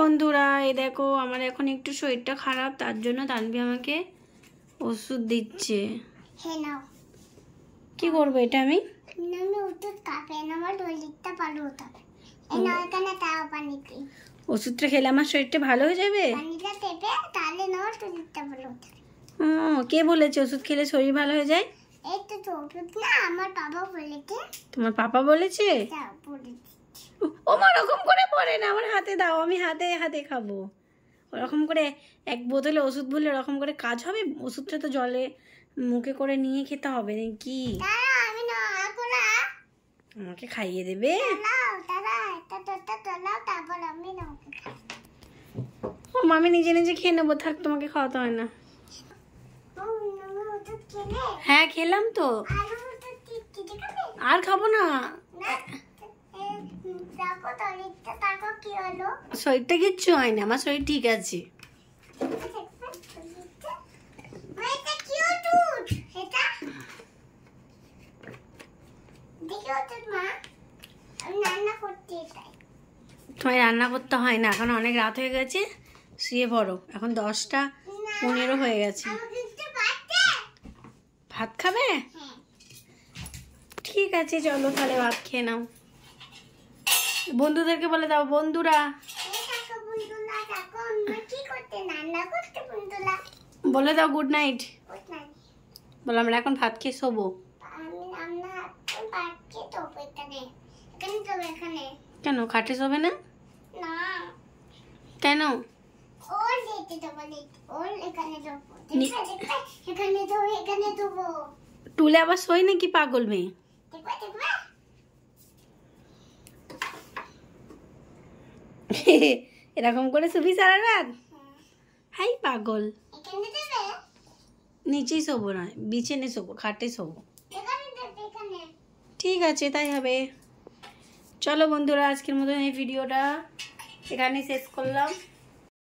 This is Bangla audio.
বন্ধুরা এই দেখো আমার এখন একটু শরীরটা খারাপ, তার জন্য তানভি আমাকে ওষুধ দিচ্ছে। হ্যাঁ নাও। কি করবো এটা আমি? আমি ওষুধ খাবে না, আমার শরীরটা ভালো হতে হবে। এই নাও এখানে তাও পানিতে। ওষুধটা খেলে আমার শরীরটা ভালো হয়ে যাবে? পানিটা দেবে তাহলে নাও শরীরটা ভালো হতে হবে। ও কে বলেছে ওষুধ খেলে শরীর ভালো হয়ে যায়? এই তো ওষুধ না, আমার বাবা বলেছে। তোমার পাপা বলেছে? যাও বলেছে। ওমা ওরকম করে পড়ে না, আমার হাতে দাও, আমি হাতে হাতে খাবো। ওরকম করে এক বোতলে ওষুধ বললে ওরকম করে কাজ হবে? ওষুধটা তো জলে মুখে করে নিয়ে খেতে হবে নাকি? দাঁড়া আমি না আগলা। আমাকে খাইয়ে দেবে? নাও দাঁড়া, এটা তোলাও তারপর আমি নাও খাই। ও আমি নিজে নিজে খেয়ে নেবো, থাক তোমাকে খাওয়াতে হয় না। ও নাও ওষুধ খেলে? হ্যাঁ খেলাম তো। আর ওষুধ কি খাবে? আর খাবো না। না দেখো শরীরটা তারপর কি হলো? শরীরটা কিচ্ছু হয় না, আমার শরীর ঠিক আছে। তোমায় রান্না করতে হয় না, এখন অনেক রাত হয়ে গেছে, শুয়ে পড়ো। এখন 10টা 15 হয়ে গেছে। ভাত খাবে? ঠিক আছে চলো তাহলে ভাত খেয়ে নাও। বন্ধুদেরকে বলে দাও, বন্ধুরা বলে দাও গুড নাইট। বলো আমরা এখন ভাত খেয়ে শোবো। কেন খাটে শোবে না? কেন? টুলে আবার শোয় নাকি পাগল মেয়ে? এরকম করে শুবি সারা রাত? হাই পাগল। নিচেই শোবো না, বিছানে শোবো, খাটে শোবো। ঠিক আছে তাই হবে। চলো বন্ধুরা আজকের মতো এই ভিডিওটা এখানে শেষ করলাম।